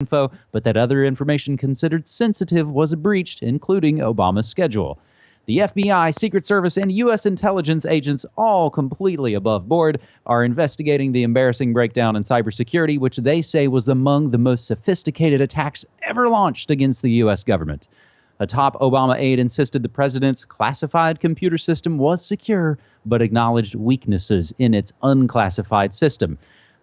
info, but that other information considered sensitive was breached, including Obama's schedule. The FBI, Secret Service, and U.S. intelligence agents, all completely above board, are investigating the embarrassing breakdown in cybersecurity, which they say was among the most sophisticated attacks ever launched against the U.S. government. A top Obama aide insisted the president's classified computer system was secure, but acknowledged weaknesses in its unclassified system.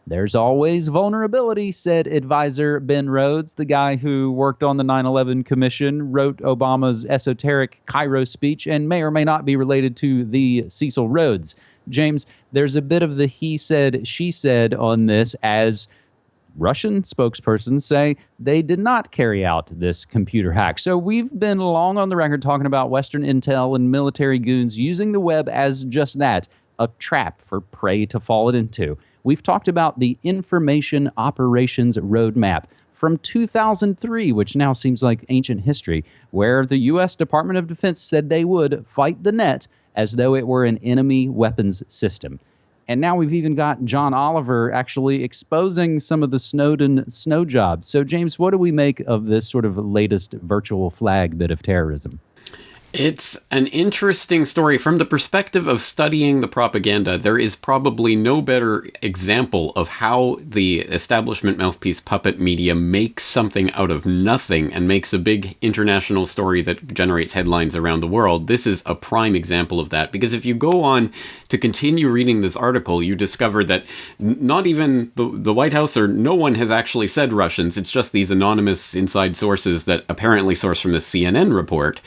There's always vulnerability, said advisor Ben Rhodes, the guy who worked on the 9/11 Commission, wrote Obama's esoteric Cairo speech, and may or may not be related to the Cecil Rhodes. James, there's a bit of the he said, she said on this, as Russian spokespersons say they did not carry out this computer hack. So we've been long on the record talking about Western intel and military goons using the web as just that, a trap for prey to fall into. We've talked about the Information Operations Roadmap from 2003, which now seems like ancient history, where the U.S. Department of Defense said they would fight the net as though it were an enemy weapons system. And now we've even got John Oliver actually exposing some of the Snowden snow jobs. So, James, what do we make of this sort of latest virtual flag bit of terrorism? It's an interesting story. From the perspective of studying the propaganda, there is probably no better example of how the establishment mouthpiece puppet media makes something out of nothing and makes a big international story that generates headlines around the world. This is a prime example of that, because if you go on to continue reading this article, you discover that not even the White House or no one has actually said Russians. It's just these anonymous inside sources that apparently source from the CNN report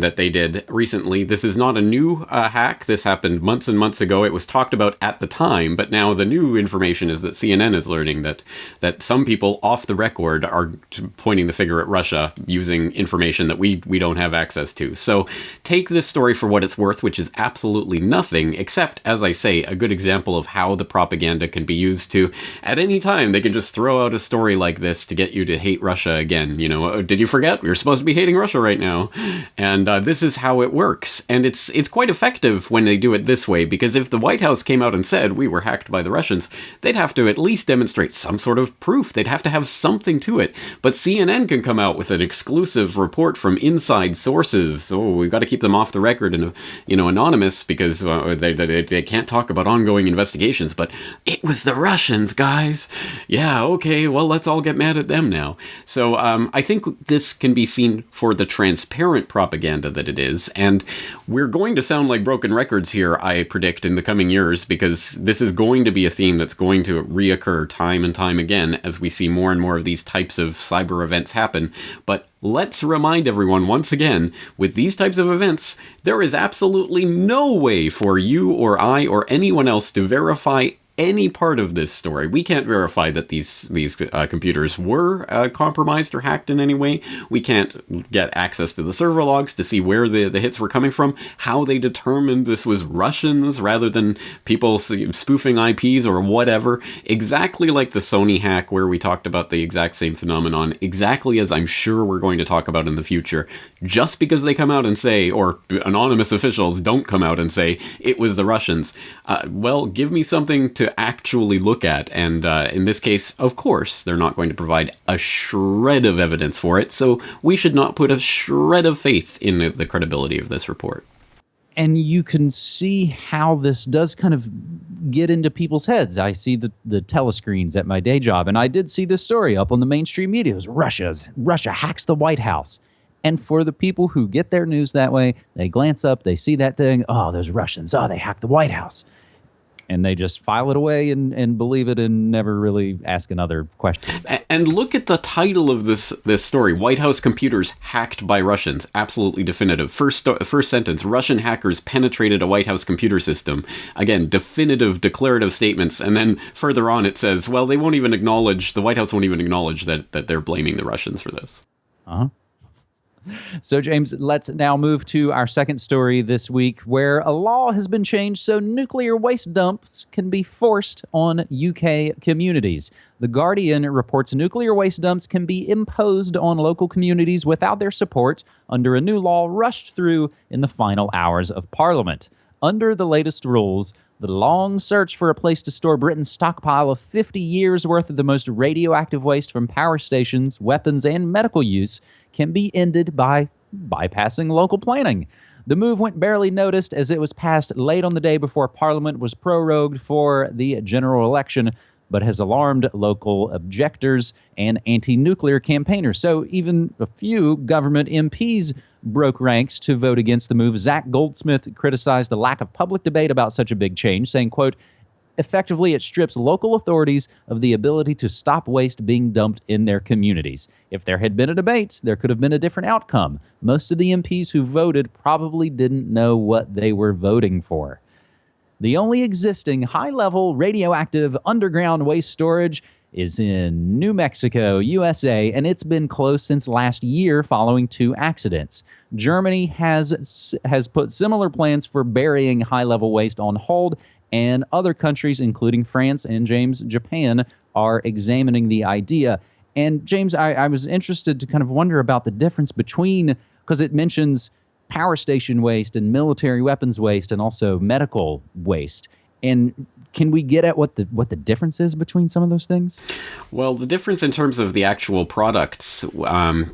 that they did recently. This is not a new hack. This happened months and months ago. It was talked about at the time, but now the new information is that CNN is learning that some people off the record are pointing the finger at Russia using information that we don't have access to. So take this story for what it's worth, which is absolutely nothing, except, as I say, a good example of how the propaganda can be used to, at any time, they can just throw out a story like this to get you to hate Russia again. You know, did you forget? You're supposed to be hating Russia right now. And this is how it works. And it's quite effective when they do it this way, because if the White House came out and said we were hacked by the Russians, they'd have to at least demonstrate some sort of proof. They'd have to have something to it. But CNN can come out with an exclusive report from inside sources. Oh, we've got to keep them off the record and, anonymous, because they can't talk about ongoing investigations. But it was the Russians, guys. Yeah, okay, well, let's all get mad at them now. So I think this can be seen for the transparent propaganda that it is, and we're going to sound like broken records here, I predict, in the coming years, because this is going to be a theme that's going to reoccur time and time again as we see more and more of these types of cyber events happen. But let's remind everyone once again, with these types of events, there is absolutely no way for you or I or anyone else to verify any part of this story. We can't verify that these computers were compromised or hacked in any way. We can't get access to the server logs to see where the hits were coming from, how they determined this was Russians rather than people spoofing IPs or whatever. Exactly like the Sony hack, where we talked about the exact same phenomenon, exactly as I'm sure we're going to talk about in the future. Just because they come out and say, or anonymous officials don't come out and say, it was the Russians, well, give me something to actually look at. And in this case, of course, they're not going to provide a shred of evidence for it. So we should not put a shred of faith in the credibility of this report. And you can see how this does kind of get into people's heads. I see the telescreens at my day job, and I did see this story up on the mainstream media. It was Russia hacks the White House. And for the people who get their news that way, they glance up, they see that thing, oh, those Russians, oh, they hacked the White House. And they just file it away and believe it and never really ask another question. And look at the title of this story. White House computers hacked by Russians. Absolutely definitive. First sentence, Russian hackers penetrated a White House computer system. Again, definitive, declarative statements. And then further on it says, well, the White House won't even acknowledge that they're blaming the Russians for this. Uh-huh. So, James, let's now move to our second story this week, where a law has been changed so nuclear waste dumps can be forced on UK communities. The Guardian reports nuclear waste dumps can be imposed on local communities without their support under a new law rushed through in the final hours of Parliament. Under the latest rules, the long search for a place to store Britain's stockpile of 50 years' worth of the most radioactive waste from power stations, weapons, and medical use can be ended by bypassing local planning. The move went barely noticed as it was passed late on the day before Parliament was prorogued for the general election, but has alarmed local objectors and anti-nuclear campaigners. So even a few government MPs broke ranks to vote against the move. Zach Goldsmith criticized the lack of public debate about such a big change, saying, quote, effectively, it strips local authorities of the ability to stop waste being dumped in their communities. If there had been a debate, there could have been a different outcome. Most of the MPs who voted probably didn't know what they were voting for. The only existing high-level radioactive underground waste storage is in New Mexico, USA, and it's been closed since last year following 2 accidents. Germany has put similar plans for burying high-level waste on hold, and other countries, including France and, James, Japan, are examining the idea. And, James, I was interested to kind of wonder about the difference between, because it mentions power station waste and military weapons waste and also medical waste. And can we get at what the difference is between some of those things? Well, the difference in terms of the actual products,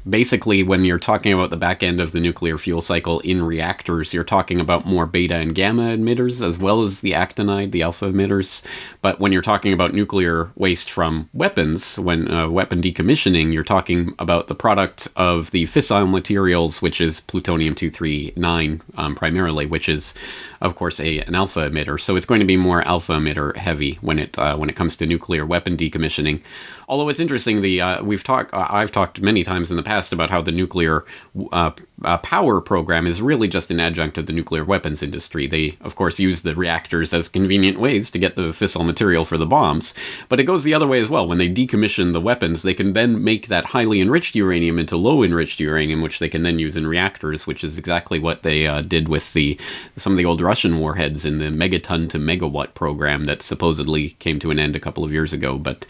basically when you're talking about the back end of the nuclear fuel cycle in reactors, you're talking about more beta and gamma emitters as well as the actinide, the alpha emitters. But when you're talking about nuclear waste from weapons, when weapon decommissioning, you're talking about the product of the fissile materials, which is plutonium-239 primarily, which is, of course, an alpha emitter. So it's going to be more alpha emitter heavy when it comes to nuclear weapon decommissioning. Although it's interesting, I've talked many times in the past about how the nuclear power program is really just an adjunct of the nuclear weapons industry. They, of course, use the reactors as convenient ways to get the fissile material for the bombs, but it goes the other way as well. When they decommission the weapons, they can then make that highly enriched uranium into low enriched uranium, which they can then use in reactors, which is exactly what they did with some of the old Russian warheads in the megaton to megawatt program that supposedly came to an end a couple of years ago. But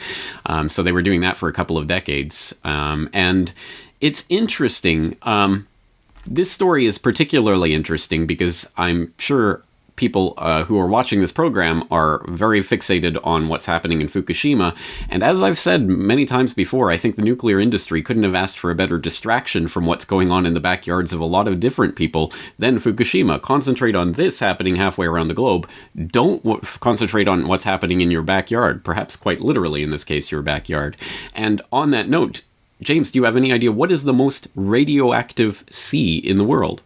so they were doing that for a couple of decades. And it's interesting. This story is particularly interesting because I'm sure people who are watching this program are very fixated on what's happening in Fukushima. And as I've said many times before, I think the nuclear industry couldn't have asked for a better distraction from what's going on in the backyards of a lot of different people than Fukushima. Concentrate on this happening halfway around the globe. Don't concentrate on what's happening in your backyard, perhaps quite literally in this case, your backyard. And on that note, James, do you have any idea what is the most radioactive sea in the world?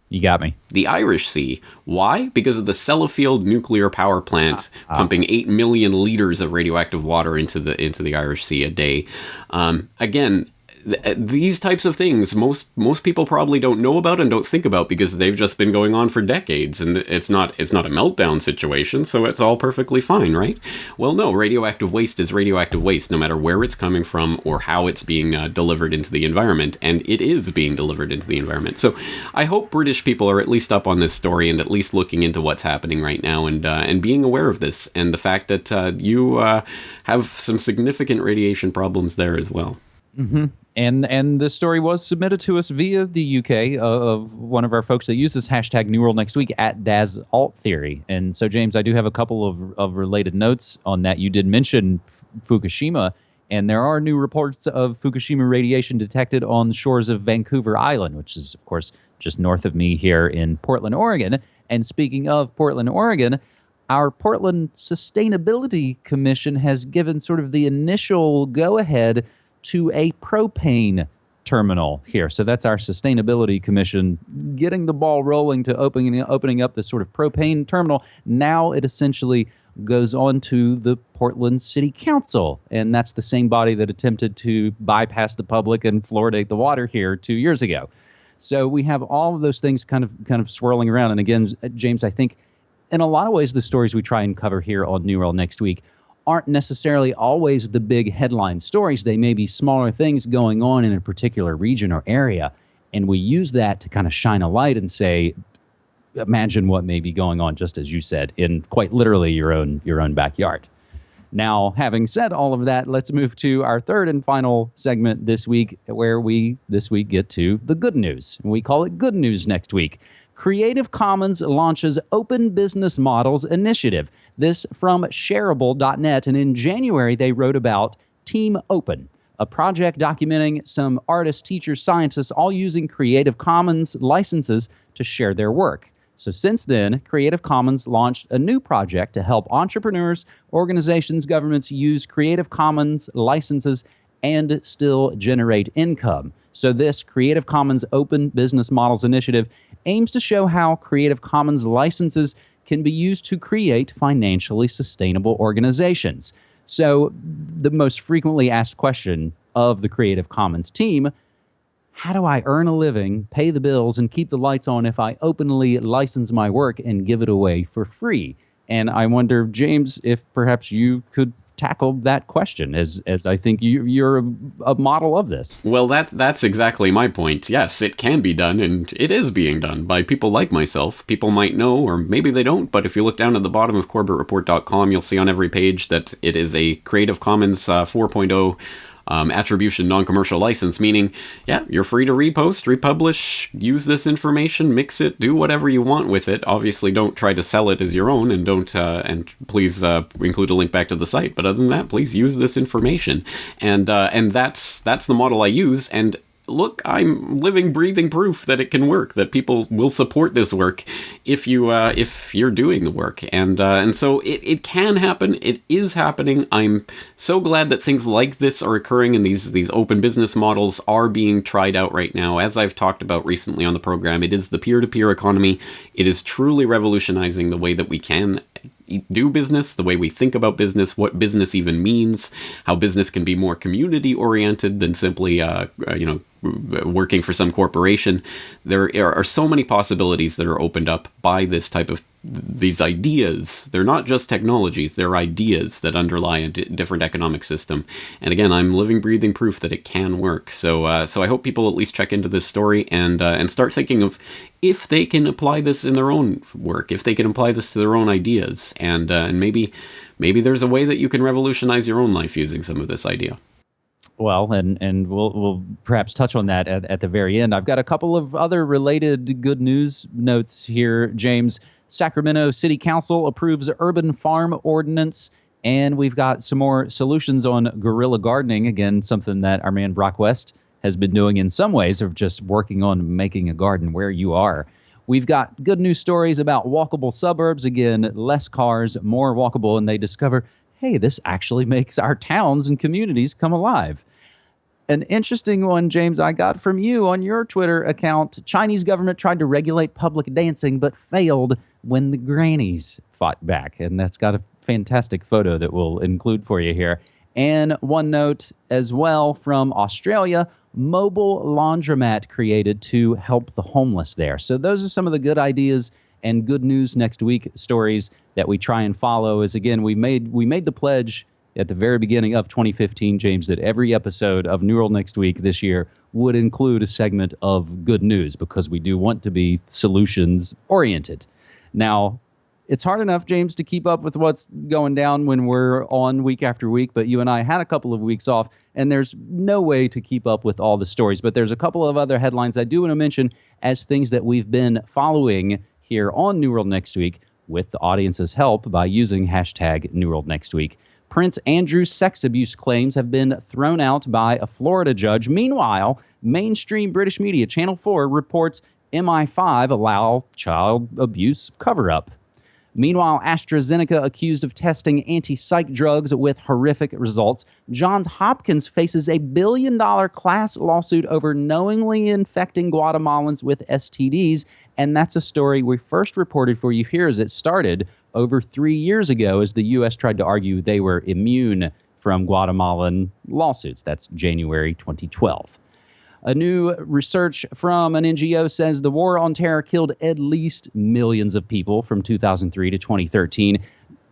You got me. The Irish Sea. Why? Because of the Sellafield nuclear power plant pumping 8 million liters of radioactive water into the Irish Sea a day. Again, these types of things most people probably don't know about and don't think about because they've just been going on for decades, and it's not a meltdown situation, so it's all perfectly fine, right? Well, no, radioactive waste is radioactive waste no matter where it's coming from or how it's being delivered into the environment, and it is being delivered into the environment. So I hope British people are at least up on this story and at least looking into what's happening right now and being aware of this and the fact that you have some significant radiation problems there as well. Mm-hmm. And the story was submitted to us via the UK of one of our folks that uses hashtag New World Next Week at Daz Alt Theory. And so, James, I do have a couple of related notes on that. You did mention Fukushima, and there are new reports of Fukushima radiation detected on the shores of Vancouver Island, which is, of course, just north of me here in Portland, Oregon. And speaking of Portland, Oregon, our Portland Sustainability Commission has given sort of the initial go-ahead to a propane terminal here. So that's our Sustainability Commission getting the ball rolling to opening up this sort of propane terminal. Now it essentially goes on to the Portland City Council, and that's the same body that attempted to bypass the public and fluoridate the water here 2 years ago. So we have all of those things kind of swirling around. And again, James, I think in a lot of ways the stories we try and cover here on New World Next Week aren't necessarily always the big headline stories. They may be smaller things going on in a particular region or area, and we use that to kind of shine a light and say, imagine what may be going on, just as you said, in quite literally your own backyard. Now, having said all of that, let's move to our third and final segment this week, where we this week get to the good news. We call it Good News next week. Creative Commons launches Open Business Models Initiative. This from shareable.net. And in January, they wrote about Team Open, a project documenting some artists, teachers, scientists, all using Creative Commons licenses to share their work. So since then, Creative Commons launched a new project to help entrepreneurs, organizations, governments use Creative Commons licenses and still generate income. So this Creative Commons Open Business Models Initiative aims to show how Creative Commons licenses can be used to create financially sustainable organizations. So the most frequently asked question of the Creative Commons team: how do I earn a living, pay the bills, and keep the lights on if I openly license my work and give it away for free? And I wonder, James, if perhaps you could tackle that question, as I think you're a model of this. Well, that's exactly my point. Yes, it can be done, and it is being done by people like myself. People might know, or maybe they don't, but if you look down at the bottom of CorbettReport.com, you'll see on every page that it is a Creative Commons 4.0 attribution non-commercial license, meaning, yeah, you're free to repost, republish, use this information, mix it, do whatever you want with it. Obviously, don't try to sell it as your own, and don't and please include a link back to the site. But other than that, please use this information, and that's the model I use. And look, I'm living, breathing proof that it can work, that people will support this work if you're doing the work. And so it can happen. It is happening. I'm so glad that things like this are occurring and these open business models are being tried out right now. As I've talked about recently on the program, it is the peer-to-peer economy. It is truly revolutionizing the way that we can do business, the way we think about business, what business even means, how business can be more community oriented than simply working for some corporation. There are so many possibilities that are opened up by this type of these ideas. They're not just technologies, they're ideas that underlie a different economic system. And again, I'm living, breathing proof that it can work. So I hope people at least check into this story and start thinking of if they can apply this in their own work, if they can apply this to their own ideas, and maybe there's a way that you can revolutionize your own life using some of this idea. Well, and we'll perhaps touch on that at the very end. I've got a couple of other related good news notes here, James. Sacramento City Council approves urban farm ordinance, and we've got some more solutions on guerrilla gardening. Again, something that our man Brock West has been doing in some ways, of just working on making a garden where you are. We've got good news stories about walkable suburbs. Again, less cars, more walkable, and they discover, hey, this actually makes our towns and communities come alive. An interesting one, James, I got from you on your Twitter account. Chinese government tried to regulate public dancing, but failed when the grannies fought back. And that's got a fantastic photo that we'll include for you here. And one note as well from Australia, mobile laundromat created to help the homeless there. So those are some of the good ideas and good news next week stories that we try and follow. As again, we made the pledge at the very beginning of 2015, James, that every episode of New World Next Week this year would include a segment of good news, because we do want to be solutions oriented. Now, it's hard enough, James, to keep up with what's going down when we're on week after week, but you and I had a couple of weeks off, and there's no way to keep up with all the stories. But there's a couple of other headlines I do want to mention as things that we've been following here on New World Next Week with the audience's help by using hashtag New World Next Week. Prince Andrew's sex abuse claims have been thrown out by a Florida judge. Meanwhile, mainstream British media, Channel 4, reports MI5 allow child abuse cover-up. Meanwhile, AstraZeneca accused of testing anti-psych drugs with horrific results. Johns Hopkins faces a $1 billion class lawsuit over knowingly infecting Guatemalans with STDs. And that's a story we first reported for you here as it started over 3 years ago, as the U.S. tried to argue they were immune from Guatemalan lawsuits. That's January 2012. A new research from an NGO says the war on terror killed at least millions of people from 2003 to 2013.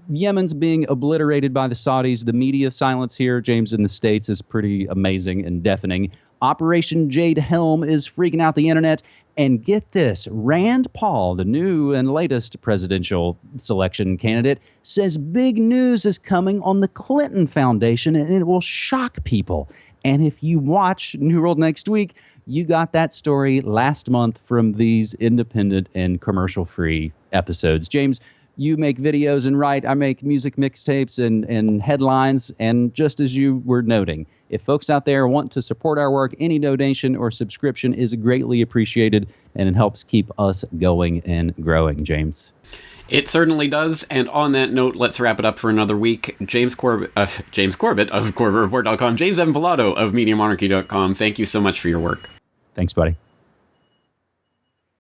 Yemen's being obliterated by the Saudis. The media silence here, James, in the States is pretty amazing and deafening. Operation Jade Helm is freaking out the internet. And get this, Rand Paul, the new and latest presidential selection candidate, says big news is coming on the Clinton Foundation, and it will shock people. And if you watch New World Next Week, you got that story last month from these independent and commercial-free episodes. James, you make videos and write. I make music mixtapes and headlines. And just as you were noting, if folks out there want to support our work, any donation or subscription is greatly appreciated, and it helps keep us going and growing, James. It certainly does. And on that note, let's wrap it up for another week. James Corbett of CorbettReport.com, James Evan Pilato of MediaMonarchy.com. Thank you so much for your work. Thanks, buddy.